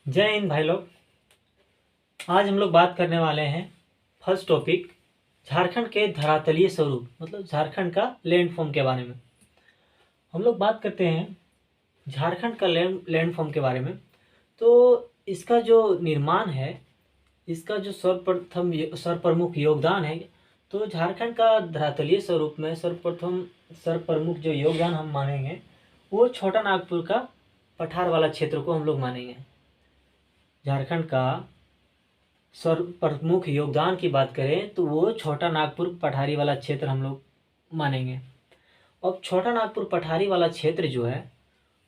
जय हिंद भाई लोग। आज हम लोग बात करने वाले हैं फर्स्ट टॉपिक झारखंड के धरातलीय स्वरूप मतलब झारखंड का लैंडफॉर्म के बारे में। हम लोग बात करते हैं झारखंड का लैंडफॉर्म के बारे में। तो इसका जो निर्माण है, इसका जो सर्वप्रमुख योगदान है, तो झारखंड का धरातलीय स्वरूप में सर्वप्रमुख जो योगदान हम मानेंगे वो छोटा नागपुर का पठार वाला क्षेत्र को हम लोग मानेंगे। झारखंड का सर्वप्रमुख योगदान की बात करें तो वो छोटा नागपुर पठारी वाला क्षेत्र हम लोग मानेंगे। अब छोटा नागपुर पठारी वाला क्षेत्र जो है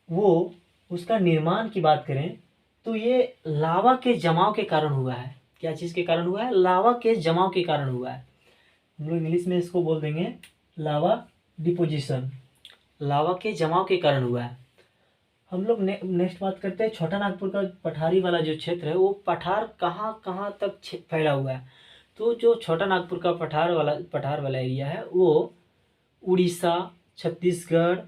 वो उसका निर्माण की बात करें तो ये लावा के जमाव के कारण हुआ है। क्या चीज़ के कारण हुआ है? लावा के जमाव के कारण हुआ है। हम लोग इंग्लिश में इसको बोल देंगे लावा डिपोजिशन। लावा के जमाव के कारण हुआ है। हम लोग नेक्स्ट बात करते हैं छोटा नागपुर का पठारी वाला जो क्षेत्र है वो पठार कहाँ कहाँ तक फैला हुआ है। तो जो छोटा नागपुर का पठार वाला एरिया है वो उड़ीसा, छत्तीसगढ़,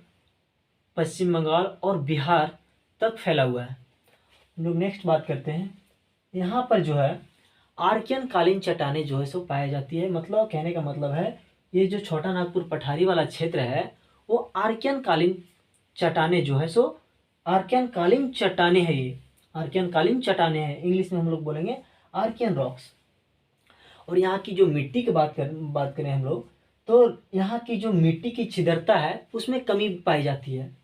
पश्चिम बंगाल और बिहार तक फैला हुआ है। हम लोग नेक्स्ट बात करते हैं, यहाँ पर जो है आर्कियन कालीन चट्टानें जो है सो पाई जाती है। मतलब कहने का मतलब है ये जो छोटा नागपुर पठारी वाला क्षेत्र है वो आर्कियन कालीन चट्टानें जो है सो आर्कियन कालीन चट्टानें है। ये आर्कियन कालीन चट्टानें हैं, इंग्लिश में हम लोग बोलेंगे आर्कियन रॉक्स। और यहाँ की जो मिट्टी की बात करें हम लोग तो यहाँ की जो मिट्टी की छिद्रता है उसमें कमी पाई जाती है।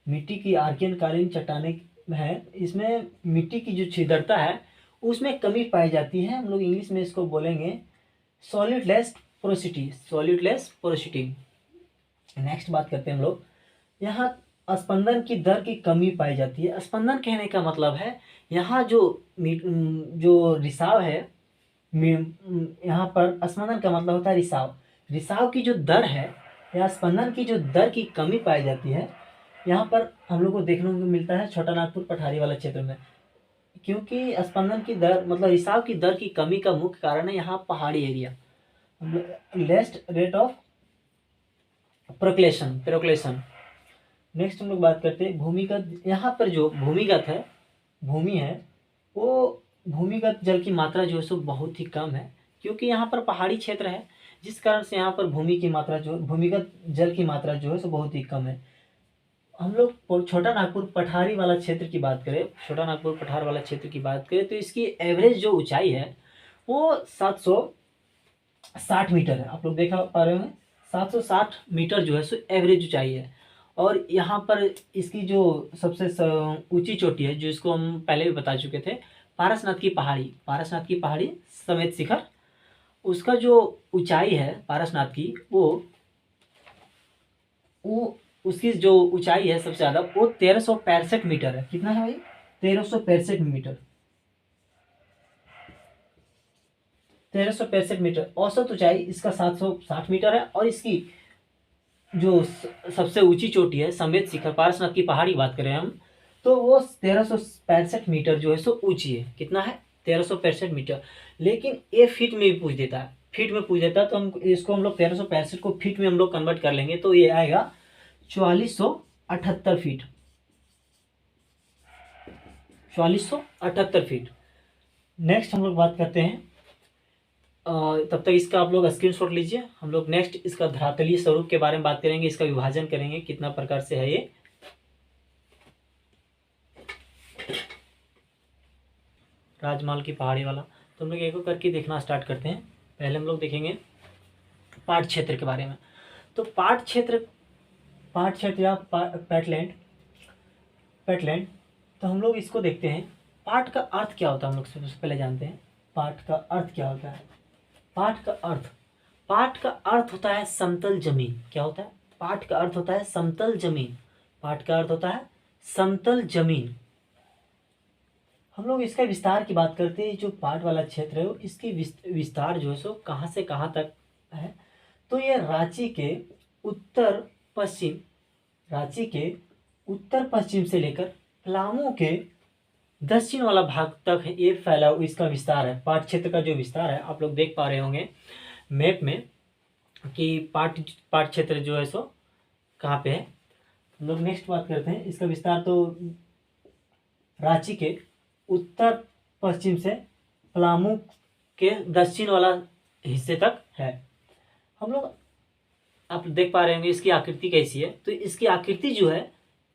मिट्टी की आर्कियन कालीन चट्टानें है, इसमें मिट्टी की जो छिद्रता है उसमें कमी पाई जाती है। हम लोग इंग्लिश में इसको बोलेंगे सॉलिडलेस पोरोसिटी, सॉलिडलेस पोरोसिटी। नेक्स्ट बात करते हैं हम लोग, यहाँ स्पंदन की दर की कमी पाई जाती है। स्पंदन कहने का मतलब है यहाँ जो रिसाव है, यहाँ पर स्पंदन का मतलब होता है रिसाव। रिसाव की जो दर है या स्पंदन की जो दर की कमी पाई जाती है यहाँ पर हम लोग को देखने को मिलता है छोटा नागपुर पठारी वाला क्षेत्र में। क्योंकि स्पंदन की दर मतलब रिसाव की दर की कमी का मुख्य कारण है यहाँ पहाड़ी एरिया, लेस्ट रेट ऑफ प्रोक्लेशन। नेक्स्ट हम लोग बात करते हैं भूमिगत। यहाँ पर जो भूमिगत है, भूमि है, वो भूमिगत जल की मात्रा जो है सो बहुत ही कम है। क्योंकि यहाँ पर पहाड़ी क्षेत्र है जिस कारण से यहाँ पर भूमिगत जल की मात्रा जो है सो बहुत ही कम है। हम लोग छोटा नागपुर पठारी वाला क्षेत्र की बात करें, छोटा नागपुर पठार वाला क्षेत्र की बात करें तो इसकी एवरेज जो ऊंचाई है वो 760 मीटर है। आप लोग देखा पा रहे होंगे 760 मीटर जो है सो एवरेज ऊंचाई है। और यहाँ पर इसकी जो सबसे ऊंची चोटी है जो इसको हम पहले भी बता चुके थे, पारसनाथ की पहाड़ी समेत शिखर, उसका जो ऊंचाई है पारसनाथ की वो उसकी जो ऊंचाई है सबसे ज़्यादा वो 1365 मीटर है। कितना है भाई? 1365 मीटर। 1365 मीटर औसत ऊंचाई इसका 760 मीटर है। और इसकी जो सबसे ऊंची चोटी है समेत शिखर पारसनाथ की पहाड़ी बात करें हम तो वो 1365 मीटर जो है सो ऊंची है। कितना है? 1365 मीटर। लेकिन ये फीट में भी पूछ देता है, तो हम इसको हम लोग 1365 को फीट में हम लोग कन्वर्ट कर लेंगे तो ये आएगा 4478 फीट। 4478 फीट। नेक्स्ट हम लोग बात करते हैं, तब तक इसका आप लोग स्क्रीनशॉट लीजिए। हम लोग नेक्स्ट इसका धरातलीय स्वरूप के बारे में बात करेंगे, इसका विभाजन करेंगे कितना प्रकार से है ये। राजमाल की पहाड़ी वाला तो हम लोग एक करके देखना स्टार्ट करते हैं। पहले हम लोग देखेंगे पाट क्षेत्र के बारे में। तो पाट क्षेत्र या पैटलैंड, तो हम लोग इसको देखते हैं। पाट का अर्थ क्या होता है हम लोग सबसे पहले जानते हैं। पाट का अर्थ क्या होता है? पाट का अर्थ होता है समतल जमीन। क्या होता है? पाट का अर्थ होता है समतल जमीन। पाट का अर्थ होता है समतल जमीन। हम लोग इसका विस्तार की बात करते हैं। जो पाट वाला क्षेत्र है इसकी विस्तार जो है सो कहाँ से कहाँ तक है तो ये रांची के उत्तर पश्चिम से लेकर पलामू के दक्षिण वाला भाग तक है ये फैला इसका विस्तार है। पाट क्षेत्र का जो विस्तार है आप लोग देख पा रहे होंगे मैप में कि पाट क्षेत्र जो है सो कहाँ पे है। हम लोग नेक्स्ट बात करते हैं इसका विस्तार। तो रांची के उत्तर पश्चिम से पलामू के दक्षिण वाला हिस्से तक है। हम लोग आप देख पा रहे होंगे इसकी आकृति कैसी है। तो इसकी आकृति जो है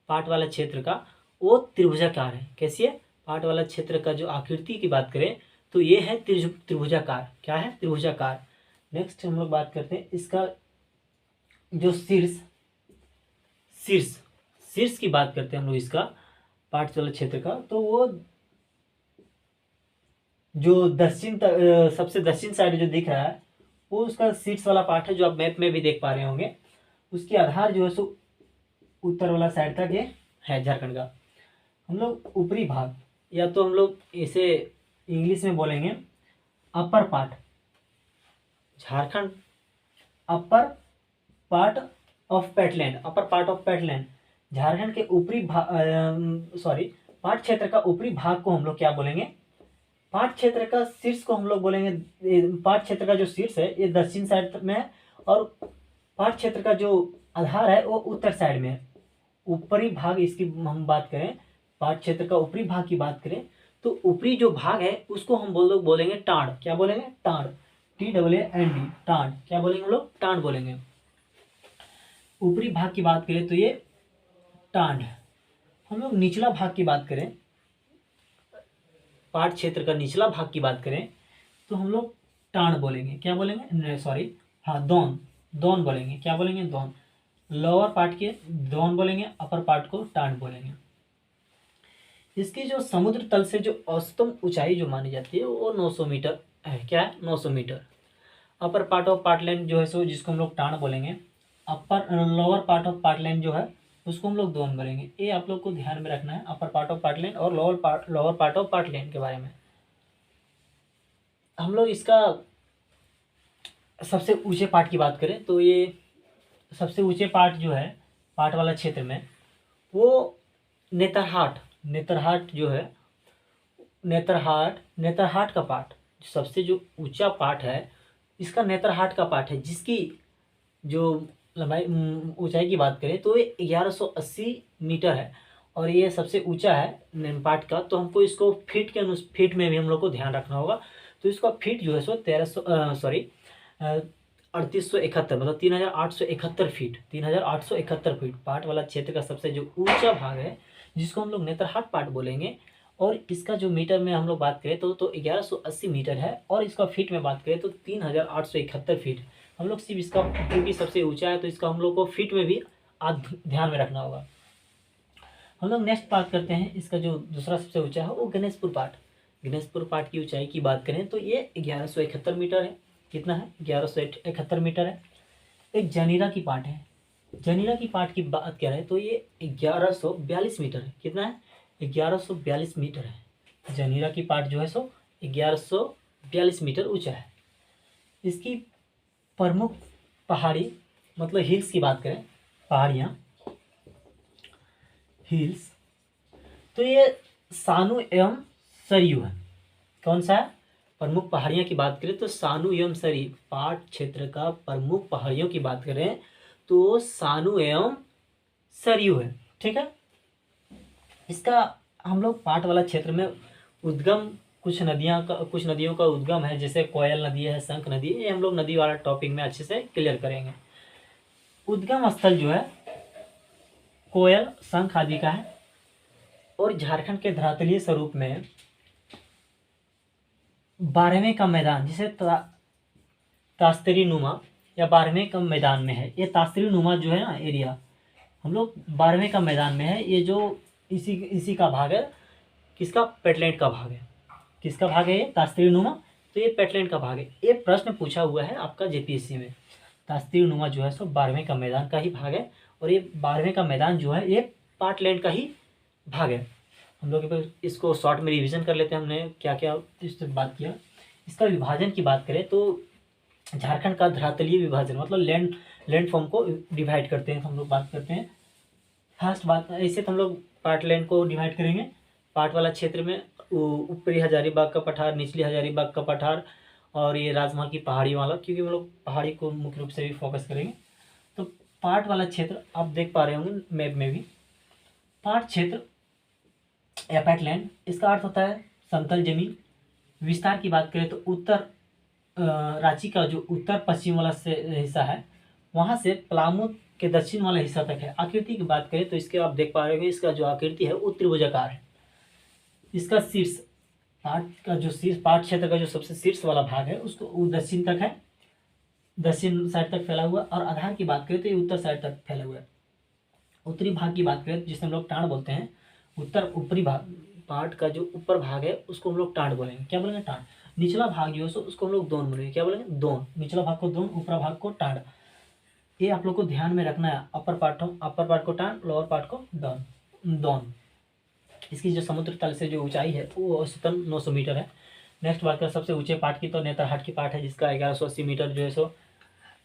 पाट वाला क्षेत्र का वो त्रिभुजाकार है। कैसी है? पाट वाला क्षेत्र का जो आकृति की बात करें तो ये है त्रिभुजाकार। क्या है? त्रिभुजाकार। नेक्स्ट हम लोग बात करते हैं इसका जो शीर्ष शीर्ष की बात करते हैं हम लोग इसका पाट वाला क्षेत्र का। तो वो जो सबसे दक्षिण साइड जो दिख रहा है वो उसका शीर्ष वाला पार्ट है, जो आप मैप में भी देख पा रहे होंगे। उसकी आधार जो है सो उत्तर वाला साइड तक ये है झारखंड का। हम लोग ऊपरी भाग, या तो हम लोग इसे इंग्लिश में बोलेंगे upper part, Jharkhand upper part of patland, upper part of patland, Jharkhand के ऊपरी भाग, पाट क्षेत्र का ऊपरी भाग को हम लोग क्या बोलेंगे? पाट क्षेत्र का शीर्ष को हम लोग बोलेंगे, पाट क्षेत्र का जो शीर्ष है ये दक्षिण साइड में है और पाट क्षेत्र का जो आधार है वो उत्तर साइड में है। ऊपरी भाग इसकी हम बात करें, पाट क्षेत्र का ऊपरी भाग की बात करें तो ऊपरी जो भाग है उसको हम बोलेंगे टांड। क्या बोलेंगे? टांड, TAAND, टांड। क्या बोलेंगे हम लोग? टांड बोलेंगे। ऊपरी भाग की बात करें तो ये टांड है। हम लोग निचला भाग की बात करें, पाट क्षेत्र का निचला भाग की बात करें तो हम लोग टांड बोलेंगे। क्या बोलेंगे? दोन बोलेंगे। क्या बोलेंगे? दोन। लोअर पार्ट के दोन बोलेंगे, अपर पार्ट को टांड बोलेंगे। इसकी जो समुद्र तल से जो औसतम ऊंचाई जो मानी जाती है वो 900 मीटर है। क्या है? 900 मीटर। अपर पार्ट ऑफ पाटलैंड जो है सो जिसको हम लोग टांड बोलेंगे, लोअर पार्ट ऑफ पाटलैंड जो है उसको हम लोग दोन बोलेंगे। ये आप लोग को ध्यान में रखना है, अपर पार्ट ऑफ पाटलैंड और लोअर पार्ट ऑफ पाटलैंड के बारे में। हम लोग इसका सबसे ऊंचे पार्ट की बात करें तो ये सबसे ऊंचे पार्ट जो है पार्ट वाला क्षेत्र में वो नेतरहाट जो है, नेतरहाट का पार्ट सबसे जो ऊंचा पार्ट है इसका नेतरहाट का पार्ट है, जिसकी जो लंबाई ऊंचाई की बात करें तो ये 1180 मीटर है और ये सबसे ऊंचा है पार्ट का। तो हमको इसको फीट में भी हम लोग को ध्यान रखना होगा। तो इसका फीट जो है सो 3871 मतलब 3871 फीट, 3871 फीट पार्ट वाला क्षेत्र का सबसे जो ऊंचा भाग है जिसको हम लोग नेतरहाट पार्ट बोलेंगे। और इसका जो मीटर में हम लोग बात करें तो 1180 मीटर है और इसका फीट में बात करें तो 3871 फीट। हम लोग सिर्फ इसका क्योंकि सबसे ऊंचा है तो इसका हम लोग को फीट में भी ध्यान में रखना होगा। हम लोग नेक्स्ट बात करते हैं इसका जो दूसरा सबसे ऊंचा है वो गणेशपुर पार्ट की ऊंचाई की बात करें तो ये 1171 मीटर है। कितना है? 1171 मीटर है। एक जनीरा की पार्ट है, जनीरा की पार्ट की बात करें तो ये 1142 मीटर है। कितना है? 1142 मीटर है। जनीरा की पार्ट जो है सो 1142 मीटर ऊंचा है। इसकी प्रमुख पहाड़ी मतलब हिल्स की बात करें, पहाड़ियाँ हिल्स, तो ये सानू एवं सरयू है। कौन सा है? प्रमुख पहाड़ियाँ की बात करें तो सानू एवं सरयू। पाट क्षेत्र का प्रमुख पहाड़ियों की बात करें तो सानू एवं सरयू है। ठीक है। इसका हम लोग पाट वाला क्षेत्र में उद्गम कुछ नदियों का उद्गम है, जैसे कोयल नदी है, शंख नदी है। ये हम लोग नदी वाला टॉपिक में अच्छे से क्लियर करेंगे। उद्गम स्थल जो है कोयल, शंख आदि का है। और झारखंड के धरातलीय स्वरूप में 12वें का मैदान जिसे तास्तरी नुमा या 12वें का मैदान में है। ये तास्तरी नुमा जो है ना एरिया हम लोग 12वें का मैदान में है। ये जो इसी का भाग है, किसका? पेटलैंड का भाग है। किसका भाग है ये? तास्तरी नुमा। तो ये पेटलैंड का भाग है। ये प्रश्न पूछा हुआ है आपका JPSC में। तास्तरी नुमा जो है सो 12वें का मैदान का ही भाग है और ये 12वें का मैदान जो है ये पाटलैंड का ही भाग है। हम लोग इसको शॉर्ट में रिवीजन कर लेते हैं, हमने क्या क्या इस बात किया। इसका विभाजन की बात करें तो झारखंड का धरातलीय विभाजन मतलब लैंड फॉर्म को डिवाइड करते हैं। तो हम लोग बात करते हैं फर्स्ट बात, ऐसे तो हम लोग पाटलैंड को डिवाइड करेंगे। पाट वाला क्षेत्र में ऊपरी हजारीबाग का पठार, निचली हजारीबाग का पठार और ये राजमहल की पहाड़ी वाला, क्योंकि हम लोग पहाड़ी को मुख्य रूप से भी फोकस करेंगे। तो पाट वाला क्षेत्र आप देख पा रहे होंगे मैप में भी। पाट क्षेत्र या पैटलैंड इसका अर्थ होता है समतल जमीन। विस्तार की बात करें तो उत्तर रांची का जो उत्तर पश्चिम वाला से हिस्सा है वहाँ से पलामू के दक्षिण वाला हिस्सा तक है। आकृति की बात करें तो इसके आप देख पा रहे हो, इसका जो आकृति है वो त्रिभुजाकार है। इसका शीर्ष पाठ क्षेत्र का जो सबसे शीर्ष वाला भाग है उसको वो दक्षिण तक है, दक्षिण साइड तक फैला हुआ। और आधार की बात करें तो ये उत्तर साइड तक फैला हुआ है। उत्तरी भाग की बात करें तो जिसे हम लोग टाँड़ बोलते हैं, उत्तर ऊपरी भाग पार्ट का जो ऊपर भाग है उसको हम लोग टाँड़ बोलेंगे। क्या बोलेंगे? टाँड़। निचला भाग जो है उसको हम लोग दोन बोलेंगे। क्या बोलेंगे? दोन। निचला भाग को दोन, ऊपरा भाग को टाँड़। ये आप लोग को ध्यान में रखना है। अपर पार्ट को टाँड़, लोअर पार्ट को दोन। इसकी जो समुद्र तल से जो ऊंचाई है वो औसतन 900 मीटर है। नेक्स्ट बात करें सबसे ऊंचे पार्ट की, तो नेतरहाट की पार्ट है जिसका 1180 मीटर जो है सो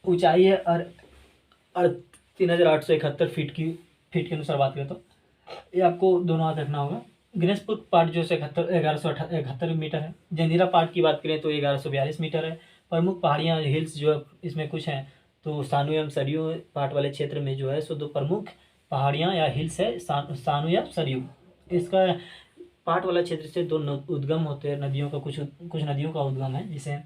ऊंचाई है। और 3871 फीट के अनुसार बात करें तो ये आपको दोनों हाथ रखना होगा। गणेशपुर पार्ट जो है 1171 मीटर है। जंजीरा पार्ट की बात करें तो 1142 मीटर है। प्रमुख पहाड़ियाँ हिल्स जो इसमें कुछ हैं तो सानू एवं सरयू पार्ट वाले क्षेत्र में जो है सो दो प्रमुख पहाड़ियाँ या हिल्स है, सानू या सरयू। इसका पार्ट वाला क्षेत्र से दो उद्गम होते हैं नदियों का, कुछ नदियों का उद्गम है जिसे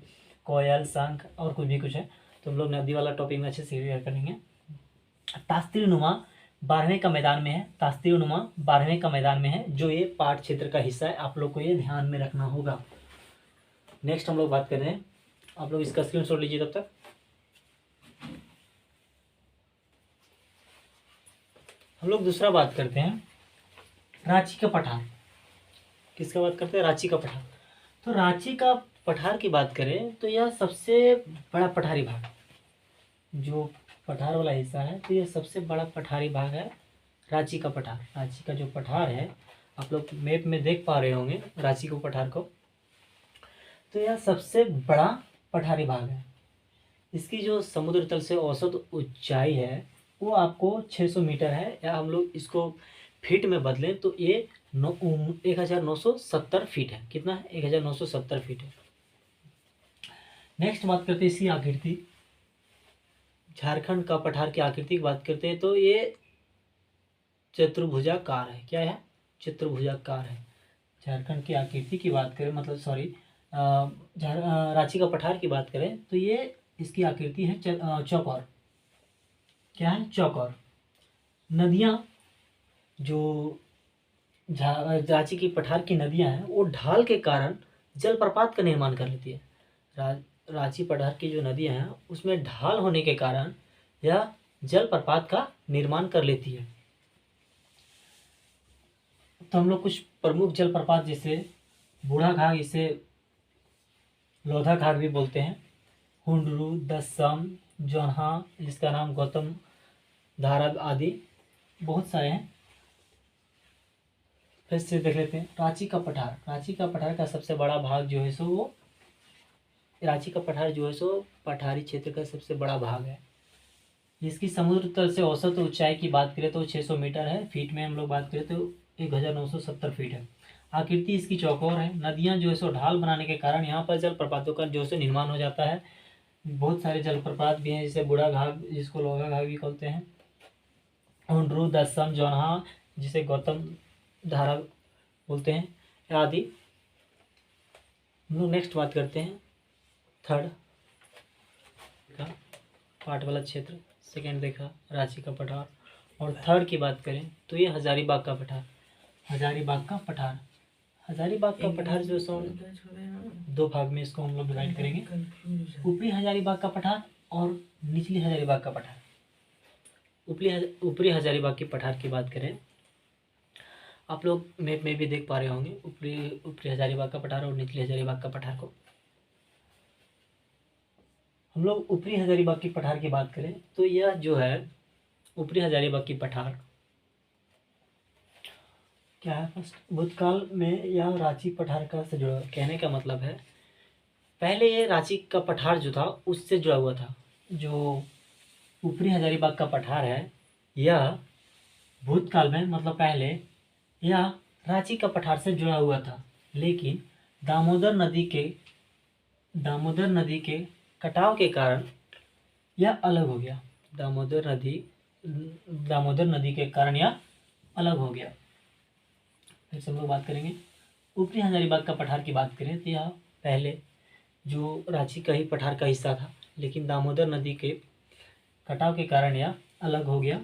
कोयल, शंख और कुछ है। तो हम लोग नदी वाला टॉपिक में अच्छे से क्लियर करेंगे। तास्ती नुमा 12वें का मैदान में है। तास्ती नुमा 12वें का मैदान में है जो ये पार्ट क्षेत्र का हिस्सा है। आप लोग को ये ध्यान में रखना होगा। नेक्स्ट हम लोग बात कर रहे हैं, आप लोग इसका स्क्रीनशॉट लीजिए तब तक। हम लोग दूसरा बात करते हैं रांची का पठार। किसका बात करते हैं? रांची का पठार। तो रांची का पठार की बात करें तो यह सबसे बड़ा पठारी भाग, जो पठार वाला हिस्सा है तो यह सबसे बड़ा पठारी भाग है रांची का पठार। रांची का जो पठार है आप लोग मैप में देख पा रहे होंगे रांची को पठार को, तो यह सबसे बड़ा पठारी भाग है। इसकी जो समुद्र तल से औसत ऊंचाई है वो आपको 600 मीटर है, या हम लोग इसको फीट में बदलें तो ये 1970 फीट है। कितना है? 1970 फीट है। नेक्स्ट बात करते हैं इसकी आकृति। झारखंड का पठार की आकृति की बात करते हैं तो ये चतुर्भुजाकार है। क्या है? चतुर्भुजाकार है। झारखंड की आकृति की बात करें, मतलब सॉरी रांची का पठार की बात करें तो ये इसकी आकृति है चौकोर। क्या है? चौकोर। नदियाँ जो रांची की पठार की नदियाँ हैं वो ढाल के कारण जलप्रपात का निर्माण कर लेती है। रांची पठार की जो नदियाँ हैं उसमें ढाल होने के कारण यह जलप्रपात का निर्माण कर लेती है। तो हम लोग कुछ प्रमुख जलप्रपात जैसे बूढ़ा घाघ, इसे लोधा घाघ भी बोलते हैं, हुंडरू, दसम, जोन्हा जिसका नाम गौतम धारा आदि बहुत सारे हैं। फिर से देख लेते हैं रांची का पठार। रांची का पठार का सबसे बड़ा भाग जो है सो वो रांची का पठार जो है सो पठारी क्षेत्र का सबसे बड़ा भाग है। इसकी समुद्र तल से औसत ऊंचाई की बात करें तो 600 मीटर है। फीट में हम लोग बात करें तो 1970 फीट है। आकृति इसकी चौकोर है। नदियाँ जो है सो ढाल बनाने के कारण यहाँ पर जलप्रपातों का जो है निर्माण हो जाता है। बहुत सारे जलप्रपात भी हैं जैसे बूढ़ा घाघ जिसको लोधा घाघ भी कहते हैं, हुंडरू, दसम, जोन्हा जिसे गौतम धारा बोलते हैं आदि। हम लोग नेक्स्ट बात करते हैं थर्ड का पार्ट वाला क्षेत्र। सेकंड देखा रांची का पठार, और थर्ड की बात करें तो ये हजारीबाग का पठार। हजारीबाग का पठार, हजारीबाग का पठार जो सो दो भाग में इसको हम लोग डिवाइड करेंगे। ऊपरी हजारीबाग का पठार और निचली हजारीबाग का पठार। ऊपरी हजारीबाग की पठार की बात करें, आप लोग मैप में भी देख पा रहे होंगे ऊपरी हजारीबाग का पठार और निचली हजारीबाग का पठार को। हम लोग ऊपरी हजारीबाग की पठार की बात करें तो यह जो है ऊपरी हजारीबाग की पठार क्या है? फर्स्ट भूतकाल में यह रांची पठार का से जुड़ा, कहने का मतलब है पहले ये रांची का पठार जो था उससे जुड़ा हुआ था। जो ऊपरी हजारीबाग का पठार है यह भूतकाल में, मतलब पहले यह रांची का पठार से जुड़ा हुआ था, लेकिन दामोदर नदी के कटाव के कारण यह अलग हो गया। दामोदर नदी के कारण यह अलग हो गया। फिर से हम लोग बात करेंगे ऊपरी हजारीबाग का पठार की बात करें तो यह पहले जो रांची का ही पठार का हिस्सा था, लेकिन दामोदर नदी के कटाव के कारण यह अलग हो गया।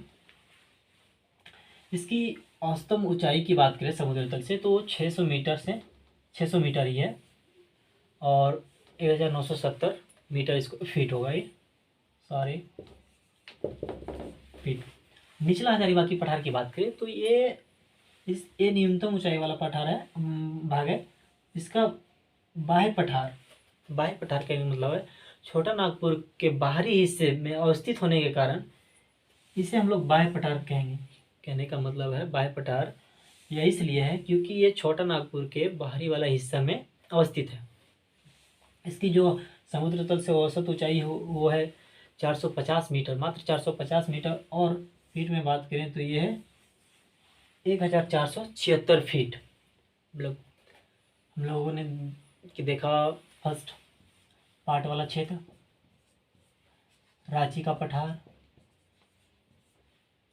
इसकी औसतम ऊंचाई की बात करें समुद्र तल से तो 600 मीटर ही है, और 1970 मीटर इसको फीट होगा ये सारे फीट। निचला हजारीबाग की पठार की बात करें तो ये न्यूनतम ऊंचाई वाला पठार है, भाग है। इसका बाह्य पठार का मतलब है छोटा नागपुर के बाहरी हिस्से में अवस्थित होने के कारण इसे हम लोग बाह्य पठार कहेंगे। कहने का मतलब है बाह्य पठार यह इसलिए है क्योंकि ये छोटा नागपुर के बाहरी वाला हिस्सा में अवस्थित है। इसकी जो समुद्र तल से औसत ऊंचाई हो वो है 450 मीटर, मात्र 450 मीटर, और फीट में बात करें तो ये है 1476 फीट। मतलब हम लोगों ने कि देखा फर्स्ट पार्ट वाला क्षेत्र, रांची का पठार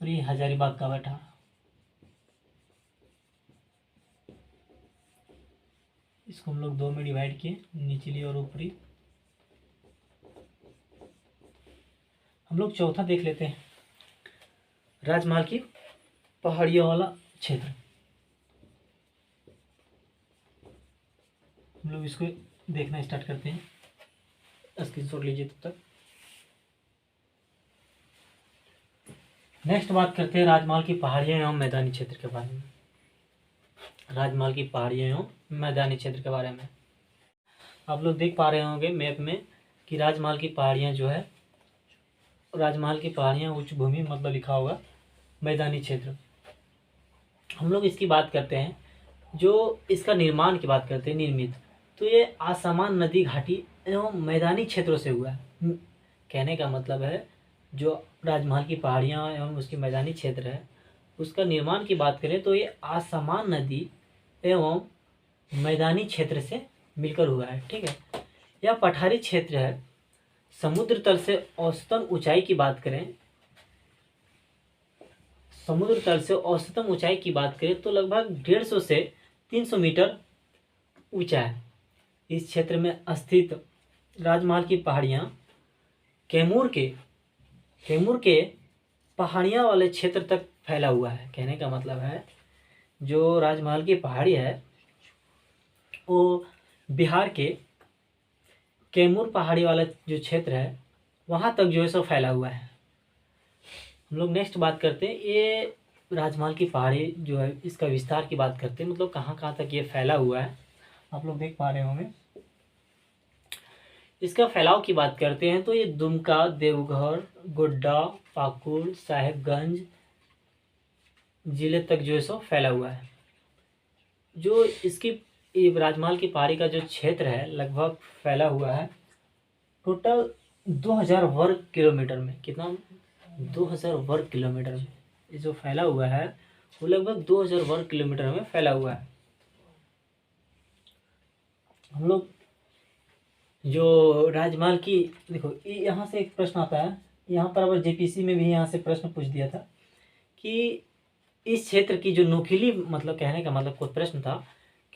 और ये हजारीबाग का पठार। इसको हम लोग 2 में डिवाइड किए, निचली और ऊपरी। हम लोग चौथा देख लेते हैं, राजमहल की पहाड़ियों वाला क्षेत्र। हम लोग इसको देखना स्टार्ट करते हैं, स्क्रीनशॉट लीजिए तब तक। नेक्स्ट बात करते हैं राजमहल की पहाड़ियाँ एवं मैदानी क्षेत्र के बारे में। राजमहल की पहाड़ियाँ एवं मैदानी क्षेत्र के बारे में आप लोग देख पा रहे होंगे मैप में कि राजमहल की पहाड़ियाँ जो है, राजमहल की पहाड़ियाँ उच्च भूमि मतलब लिखा होगा मैदानी क्षेत्र। हम लोग इसकी बात करते हैं, जो इसका निर्माण की बात करते हैं, निर्मित, तो ये आसमान नदी घाटी एवं मैदानी क्षेत्रों से हुआ है। कहने का मतलब है जो राजमहल की पहाड़ियाँ एवं उसकी मैदानी क्षेत्र है उसका निर्माण की बात करें तो ये आसमान नदी एवं मैदानी क्षेत्र से मिलकर हुआ है। ठीक है, यह पठारी क्षेत्र है। समुद्र तल से औसतन ऊंचाई की बात करें, समुद्र तल से औसतन ऊंचाई की बात करें तो लगभग 150 से 300 मीटर ऊंचा है। इस क्षेत्र में स्थित राजमहल की पहाड़ियाँ कैमूर के पहाड़ियाँ वाले क्षेत्र तक फैला हुआ है। कहने का मतलब है जो राजमहल की पहाड़ी है वो बिहार के कैमूर पहाड़ी वाला जो क्षेत्र है वहाँ तक जो है सो फैला हुआ है। हम लोग नेक्स्ट बात करते हैं, ये राजमहल की पहाड़ी जो है इसका विस्तार की बात करते हैं, मतलब कहाँ कहाँ तक ये फैला हुआ है। आप लोग देख पा रहे होंगे। इसका फैलाव की बात करते हैं तो ये दुमका, देवघर, गोड्डा, पाकुड़, साहेबगंज जिले तक जो है सो फैला हुआ है। जो इसकी राजमहल की पहाड़ी का जो क्षेत्र है लगभग फैला हुआ है टोटल 2000 वर्ग किलोमीटर में। कितना? 2000 वर्ग किलोमीटर में ये जो फैला हुआ है वो लगभग 2000 वर्ग किलोमीटर में फैला हुआ है। हम लोग जो राजमहल की देखो यहाँ से एक प्रश्न आता है, यहाँ पर अगर जेपीसी में भी यहाँ से प्रश्न पूछ दिया था कि इस क्षेत्र की जो नुकीली, मतलब कहने का मतलब कोई प्रश्न था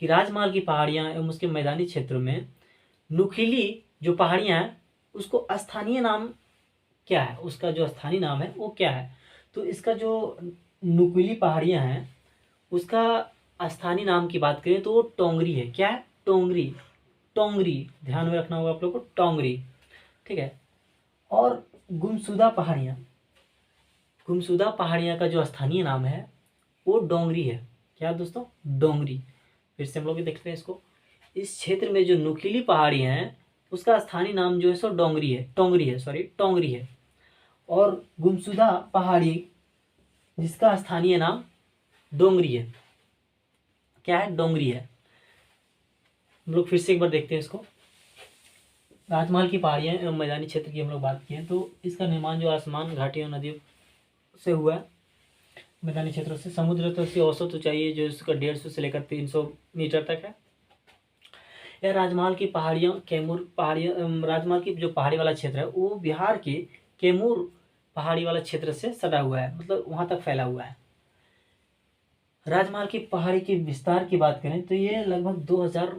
कि राजमहल की पहाड़ियाँ एवं उसके मैदानी क्षेत्रों में नुकीली जो पहाड़ियाँ हैं उसको स्थानीय नाम क्या है, उसका जो स्थानीय नाम है वो क्या है। तो इसका जो नुकीली पहाड़ियाँ हैं उसका स्थानीय नाम की बात करें तो वो टोंगरी है। क्या है? टोंगरी। टोंगरी ध्यान में रखना होगा आप लोग को, टोंगरी। ठीक है, और गुमशुदा पहाड़ियाँ का जो स्थानीय नाम है वो डोंगरी है। क्या दोस्तों? डोंगरी। फिर से हम लोग देखते हैं इसको, इस क्षेत्र में जो नुकीली पहाड़ियाँ हैं उसका स्थानीय नाम जो है सो टोंगरी है। और गुमशुदा पहाड़ी जिसका स्थानीय नाम डोंगरी है। क्या है? डोंगरी है। हम लोग फिर से एक बार देखते हैं इसको। राजमहल की पहाड़ियाँ एवं मैदानी क्षेत्र की हम लोग बात किए तो इसका निर्माण जो आसमान घाटियों नदियों से हुआ है, मैदानी क्षेत्रों से। समुद्र तल से औसत ऊंचाई जो इसका 150 से लेकर 300 मीटर तक है। यह राजमहल की पहाड़ियाँ राजमहल की जो पहाड़ी वाला क्षेत्र है वो बिहार के कैमूर पहाड़ी वाला क्षेत्र से सटा हुआ है, मतलब वहाँ तक फैला हुआ है। राजमहल की पहाड़ी के विस्तार की बात करें तो ये लगभग 2000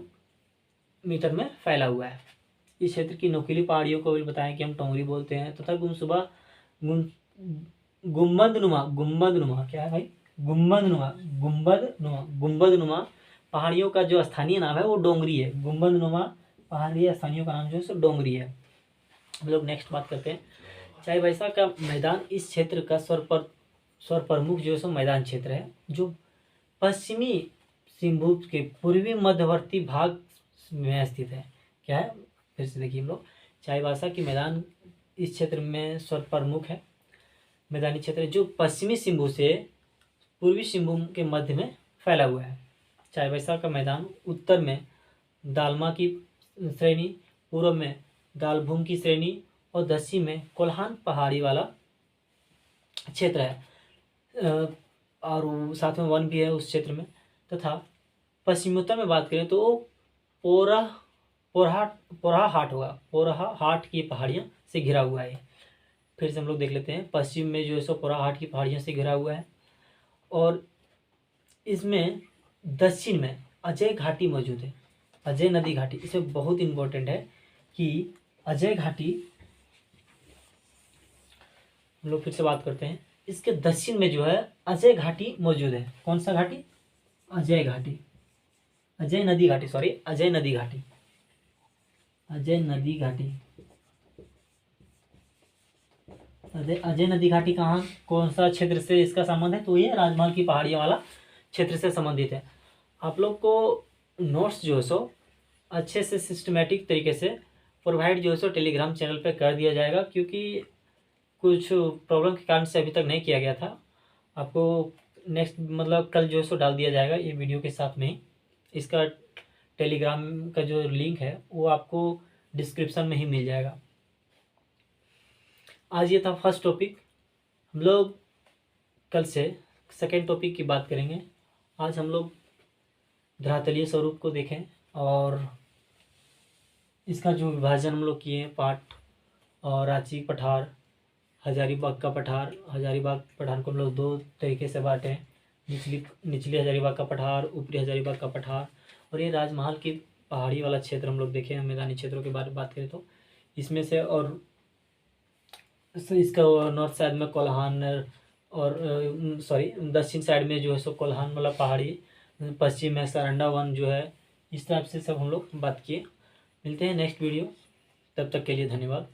मीटर में फैला हुआ है। इस क्षेत्र की नुकीली पहाड़ियों को भी बताएं कि हम टोंगरी बोलते हैं तथा गुमसुबा गुम्बदनुमा क्या है भाई, गुम्बदनुमा पहाड़ियों का जो स्थानीय नाम है वो डोंगरी है। गुम्बदनुमा पहाड़ी स्थानियों का नाम जो है सो डोंगरी है। हम लोग नेक्स्ट बात करते हैं। चाई बासा का मैदान इस क्षेत्र का स्वर प्रमुख जो है सो मैदान क्षेत्र है, जो पश्चिमी सिंहभूम के पूर्वी मध्यवर्ती भाग में स्थित है। क्या है, फिर से देखिए हम लोग, चाईबासा की मैदान इस क्षेत्र में स्वर प्रमुख है मैदानी क्षेत्र जो पश्चिमी सिंहभूम से पूर्वी सिंहभूम के मध्य में फैला हुआ है। चाईबासा का मैदान उत्तर में दालमा की श्रेणी, पूर्व में दालभूम की श्रेणी और दक्षिण में कोल्हान पहाड़ी वाला क्षेत्र है, और साथ में वन भी है उस क्षेत्र में। तथा पश्चिमोत्तर में बात करें तो पोरहा हाट की पहाड़ियाँ से घिरा हुआ है। फिर से हम लोग देख लेते हैं। पश्चिम में जो है सो पोरहा हाट की पहाड़ियों से घिरा हुआ है, और इसमें दक्षिण में अजय घाटी मौजूद है। अजय नदी घाटी इसमें बहुत इंपॉर्टेंट है कि अजय घाटी, हम लोग फिर से बात करते हैं। इसके दक्षिण में जो है अजय घाटी मौजूद है। कौन सा घाटी? अजय घाटी, अजय नदी घाटी, सॉरी अजय नदी घाटी, अजय नदी घाटी। अजय नदी घाटी कहाँ, कौन सा क्षेत्र से इसका संबंध है? तो ये राजमहल की पहाड़ियाँ वाला क्षेत्र से संबंधित है। आप लोग को नोट्स जो है सो अच्छे से सिस्टमेटिक तरीके से प्रोवाइड जो है सो टेलीग्राम चैनल पे कर दिया जाएगा, क्योंकि कुछ प्रॉब्लम के कारण से अभी तक नहीं किया गया था। आपको नेक्स्ट मतलब कल जो है सो डाल दिया जाएगा ये वीडियो के साथ में ही। इसका टेलीग्राम का जो लिंक है वो आपको डिस्क्रिप्शन में ही मिल जाएगा। आज ये था फर्स्ट टॉपिक। हम लोग कल से सेकेंड टॉपिक की बात करेंगे। आज हम लोग धरातलीय स्वरूप को देखें और इसका जो विभाजन हम लोग किए पार्ट, और रांची पठार, हजारीबाग का पठार। हजारीबाग पठार को हम लोग दो तरीके से बांटे, निचली हजारीबाग का पठार, ऊपरी हजारीबाग का पठार। और ये राजमहल की पहाड़ी वाला क्षेत्र हम लोग देखे। मैदानी क्षेत्रों के बारे में बात करें तो इसमें से, और इसका नॉर्थ साइड में कोल्हान, और सॉरी दक्षिण साइड में जो है सो कोल्हान वाला पहाड़ी, पश्चिम में सारंडा वन जो है। इस टाइप से सब हम लोग बात किए। मिलते हैं नेक्स्ट वीडियो, तब तक के लिए धन्यवाद।